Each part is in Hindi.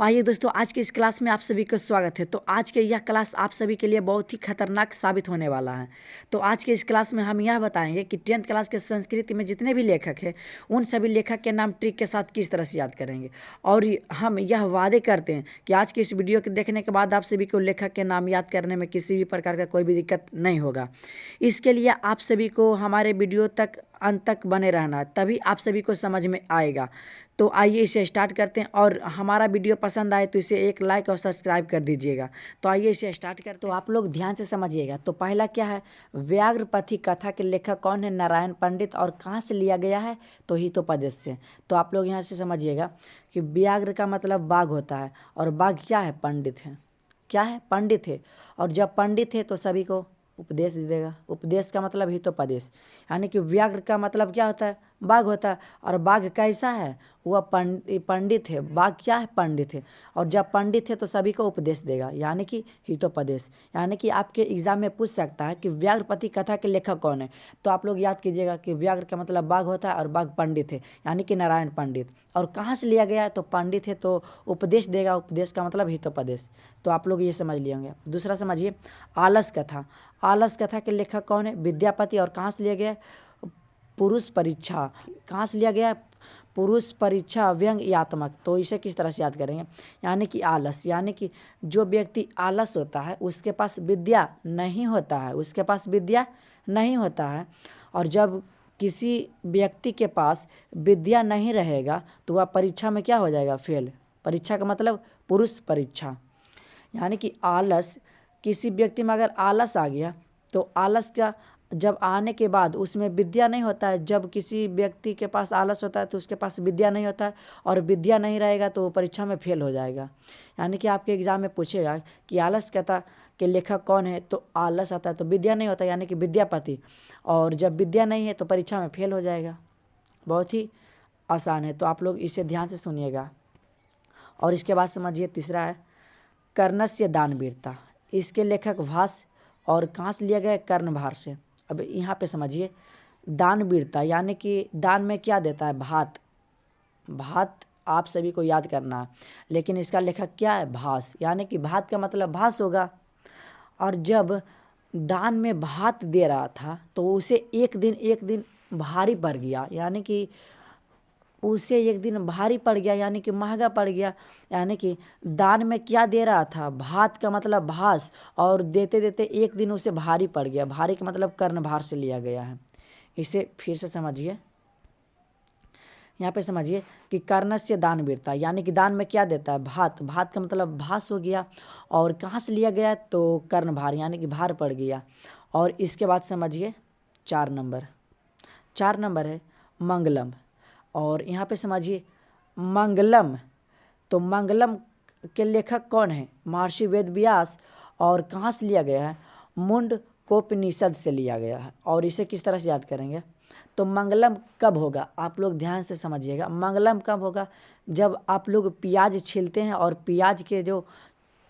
आइए दोस्तों, आज के इस क्लास में आप सभी का स्वागत है। तो आज के यह क्लास आप सभी के लिए बहुत ही खतरनाक साबित होने वाला है। तो आज के इस क्लास में हम यह बताएंगे कि 10th क्लास के संस्कृत में जितने भी लेखक हैं उन सभी लेखक के नाम ट्रिक के साथ किस तरह से याद करेंगे। और हम यह वादे करते हैं कि आज की इस वीडियो के देखने के बाद आप सभी को लेखक के नाम याद करने में किसी भी प्रकार का कोई भी दिक्कत नहीं होगा। इसके लिए आप सभी को हमारे वीडियो तक अंत तक बने रहना, तभी आप सभी को समझ में आएगा। तो आइए इसे स्टार्ट करते हैं, और हमारा वीडियो पसंद आए तो इसे एक लाइक और सब्सक्राइब कर दीजिएगा। तो आइए इसे स्टार्ट करते हैं। तो आप लोग ध्यान से समझिएगा। तो पहला क्या है, व्याघ्रपथी कथा के लेखक कौन है? नारायण पंडित। और कहाँ से लिया गया है? तो हितोपदेश से। तो आप लोग यहाँ से समझिएगा कि व्याघ्र का मतलब बाघ होता है, और बाघ क्या है? पंडित है। क्या है? पंडित है। और जब पंडित है तो सभी को उपदेश दे देगा। उपदेश का मतलब हितोपदेश, यानी कि व्याघ्र का मतलब क्या होता है? बाघ होता है। और बाघ कैसा है? वह पंडित है। बाघ क्या है? पंडित है। और जब पंडित है तो सभी को उपदेश देगा, यानी कि हितोपदेश। यानी कि आपके एग्जाम में पूछ सकता है कि व्याघ्रपति कथा के लेखक कौन है। तो आप लोग याद कीजिएगा कि व्याघ्र का मतलब बाघ होता है, और बाघ पंडित है, यानी कि नारायण पंडित। और कहाँ से लिया गया है? तो पंडित है तो उपदेश देगा। उपदेश का मतलब हितोपदेश। तो आप लोग ये समझ लिए होंगे। दूसरा समझिए, आलस कथा। आलस कथा के लेखक कौन है? विद्यापति। और कहाँ से लिया गया है? पुरुष परीक्षा। कहाँ से लिया गया है? पुरुष परीक्षा व्यंग्यात्मक। तो इसे किस तरह से याद करेंगे? यानी कि आलस, यानी कि जो व्यक्ति आलस होता है उसके पास विद्या नहीं होता है। उसके पास विद्या नहीं होता है। और जब किसी व्यक्ति के पास विद्या नहीं रहेगा तो वह परीक्षा में क्या हो जाएगा? फेल। परीक्षा का मतलब पुरुष परीक्षा। यानी कि आलस, किसी व्यक्ति में अगर आलस आ गया तो आलस का जब आने के बाद उसमें विद्या नहीं होता है। जब किसी व्यक्ति के पास आलस होता है तो उसके पास विद्या नहीं होता है, और विद्या नहीं रहेगा तो वो परीक्षा में फेल हो जाएगा। यानी कि आपके एग्जाम में पूछेगा कि आलस कथा के लेखक कौन है? तो आलस आता है तो विद्या नहीं होता, यानी कि विद्यापति। और जब विद्या नहीं है तो परीक्षा में फेल हो जाएगा। बहुत ही आसान है, तो आप लोग इसे ध्यान से सुनिएगा। और इसके बाद समझिए, तीसरा है कर्णस्य दानवीरता। इसके लेखक भास। और कहाँ से लिया गया? कर्णभार से। अब यहाँ पे समझिए, दानवीरता यानी कि दान में क्या देता है? भात। भात आप सभी को याद करना है। लेकिन इसका लेखक क्या है? भास। यानी कि भात का मतलब भास होगा। और जब दान में भात दे रहा था तो उसे एक दिन भारी पड़ गया, यानी कि उसे एक दिन भारी पड़ गया, यानी कि महंगा पड़ गया। यानी कि दान में क्या दे रहा था? भात का मतलब भास। और देते देते एक दिन उसे भारी पड़ गया। भारी का मतलब कर्णभार से लिया गया है। इसे फिर से समझिए। यहाँ पे समझिए कि कर्णस्य दानवीरता, यानी कि दान में क्या देता है? भात। भात का मतलब भास हो गया। और कहाँ से लिया गया? तो कर्णभार, यानी कि भार पड़ गया। और इसके बाद समझिए 4 नंबर। 4 नंबर है मंगलम। और यहाँ पे समझिए मंगलम। तो मंगलम के लेखक कौन है? महर्षि वेदव्यास। और कहाँ से लिया गया है? मुंडकोपनिषद से लिया गया है। और इसे किस तरह से याद करेंगे? तो मंगलम कब होगा? आप लोग ध्यान से समझिएगा। मंगलम कब होगा? जब आप लोग प्याज छीलते हैं और प्याज के जो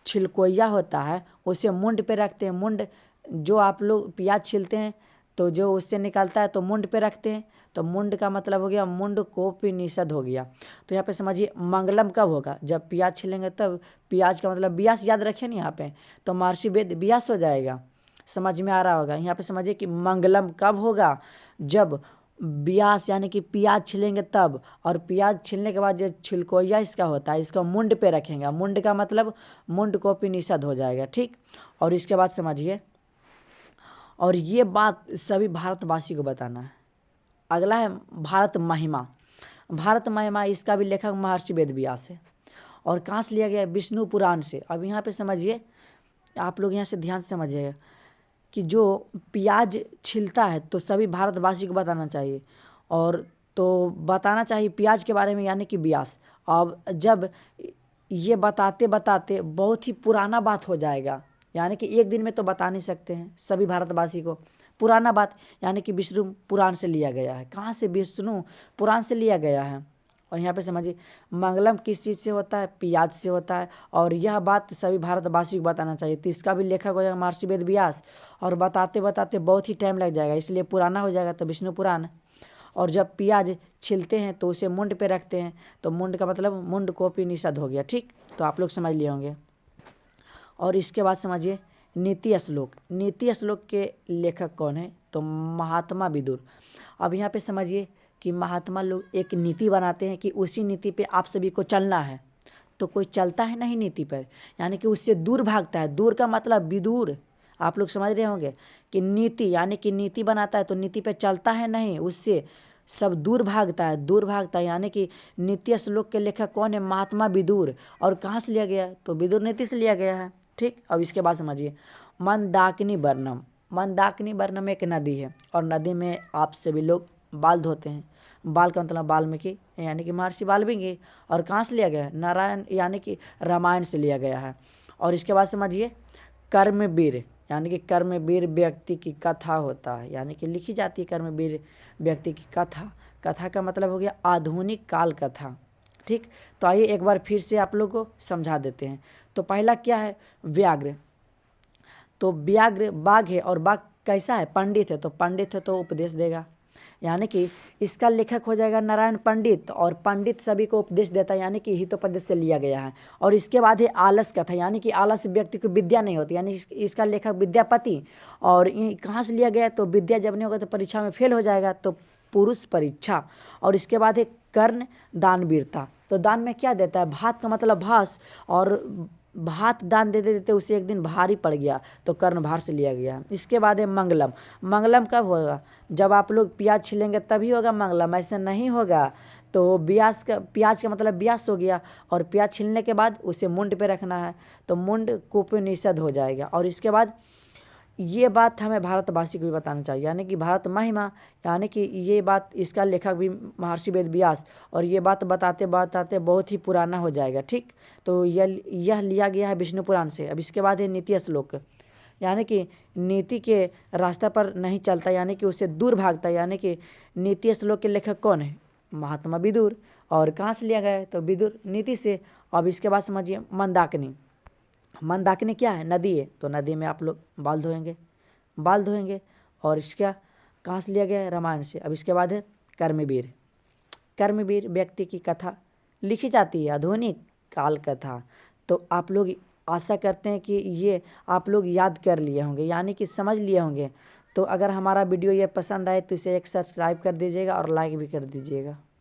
छिलकोइया होता है उसे मुंड पे रखते हैं। मुंड, जो आप लोग प्याज छीलते हैं तो जो उससे निकलता है तो मुंड पे रखते हैं। तो मुंड का मतलब हो गया मुंडकोपनिषद हो गया। तो यहाँ पे समझिए मंगलम कब होगा? जब प्याज छीलेंगे तब। प्याज का मतलब व्यास, याद रखिए ना यहाँ पे। तो महर्षि वेद व्यास हो जाएगा। समझ में आ रहा होगा। यहाँ पे समझिए कि मंगलम कब होगा? जब व्यास यानी कि प्याज छिलेंगे तब। और प्याज छिलने के बाद जो छिलकोइया इसका होता है इसका मुंड पे रखेंगे। मुंड का मतलब मुंडकोपनिषद हो जाएगा। ठीक। और इसके बाद समझिए, और ये बात सभी भारतवासी को बताना है। अगला है भारत महिमा। भारत महिमा, इसका भी लेखक महर्षि वेदव्यास है। और कहाँ से लिया गया? विष्णु पुराण से। अब यहाँ पे समझिए, आप लोग यहाँ से ध्यान से समझिएगा कि जो प्याज छिलता है तो सभी भारतवासी को बताना चाहिए। और तो बताना चाहिए प्याज के बारे में, यानी कि व्यास। अब जब ये बताते बताते बहुत ही पुराना बात हो जाएगा, यानी कि एक दिन में तो बता नहीं सकते हैं सभी भारतवासी को। पुराना बात यानी कि विष्णु पुराण से लिया गया है। कहाँ से? विष्णु पुराण से लिया गया है। और यहाँ पे समझिए मंगलम किस चीज़ से होता है? प्याज से होता है। और यह बात सभी भारतवासी को बताना चाहिए। तो इसका भी लेखक हो जाएगा महर्षि वेदव्यास। और बताते बताते बहुत ही टाइम लग जाएगा, इसलिए पुराना हो जाएगा, तो विष्णु पुराण। और जब प्याज छीलते हैं तो उसे मुंड पे रखते हैं, तो मुंड का मतलब मुंड कोपनिषद हो गया। ठीक, तो आप लोग समझ लिए होंगे। और इसके बाद समझिए नीति श्लोक। नीति श्लोक के लेखक कौन है? तो महात्मा विदुर। अब यहाँ पे समझिए कि महात्मा लोग एक नीति बनाते हैं कि उसी नीति पे आप सभी को चलना है। तो कोई चलता है नहीं नीति पर, यानी कि उससे दूर भागता है। दूर का मतलब विदूर, आप लोग समझ रहे होंगे कि नीति यानी कि नीति बनाता है तो नीति पे चलता है नहीं, उससे सब दूर भागता है। दूर भागता है यानी कि नीति श्लोक के लेखक कौन है? महात्मा विदुर। और कहाँ से लिया गया है? तो विदुर नीति से लिया गया है। ठीक, अब इसके बाद समझिए मंदाकिनी वर्णम। मंदाकिनी वर्णम एक नदी है और नदी में आप सभी लोग बाल धोते हैं। बाल का मतलब वाल्मीकि यानी कि महर्षि वाल्मीकि। और कहाँ से लिया गया है? नारायण यानी कि रामायण से लिया गया है। और इसके बाद समझिए कर्मवीर यानी कि कर्मवीर व्यक्ति की कथा होता है, यानी कि लिखी जाती है कर्मवीर व्यक्ति की कथा। कथा का मतलब हो गया आधुनिक काल कथा। ठीक, तो आइए एक बार फिर से आप लोग को समझा देते हैं। तो पहला क्या है? व्याघ्र। तो व्याघ्र बाघ है और बाघ कैसा है? पंडित है। तो पंडित है तो उपदेश देगा, यानी कि इसका लेखक हो जाएगा नारायण पंडित। और पंडित सभी को उपदेश देता है, यानी कि हितोपदेश से लिया गया है। और इसके बाद है आलस कथा, यानी कि आलस व्यक्ति को विद्या नहीं होती, यानी इसका लेखक विद्यापति। और कहाँ से लिया गया? तो विद्या जब नहीं होगा तो परीक्षा में फेल हो जाएगा, तो पुरुष परीक्षा। और इसके बाद है कर्ण दानवीरता। तो दान में क्या देता है? भात का मतलब भास, और भात दान देते देते उसे एक दिन भारी पड़ गया, तो कर्ण भार से लिया गया। इसके बाद है मंगलम। मंगलम कब होगा? जब आप लोग प्याज छिलेंगे तभी होगा मंगलम, ऐसा नहीं होगा। तो प्याज का मतलब ब्यास हो गया, और प्याज छीलने के बाद उसे मुंड पे रखना है, तो मुंड कुपनिषद हो जाएगा। और इसके बाद ये बात हमें भारतवासी को भी बताना चाहिए, यानी कि भारत महिमा, यानी कि ये बात इसका लेखक भी महर्षि वेद व्यास। और ये बात बताते बताते बहुत ही पुराना हो जाएगा। ठीक, तो यह लिया गया है विष्णु पुराण से। अब इसके बाद है नीति श्लोक, यानी कि नीति के रास्ते पर नहीं चलता, यानी कि उससे दूर भागता है। यानी कि नीति श्लोक के लेखक कौन है? महात्मा विदुर। और कहाँ से लिया गया है? तो विदुर नीति से। अब इसके बाद समझिए मंदाकिनी। मंदाकिनी क्या है? नदी है। तो नदी में आप लोग बाल धोएंगे। और इसका कहाँ से लिया गया है? रामायण से। अब इसके बाद है कर्मवीर। कर्मवीर व्यक्ति की कथा लिखी जाती है, आधुनिक काल कथा। तो आप लोग आशा करते हैं कि ये आप लोग याद कर लिए होंगे, यानी कि समझ लिए होंगे। तो अगर हमारा वीडियो ये पसंद आए तो इसे एक सब्सक्राइब कर दीजिएगा और लाइक भी कर दीजिएगा।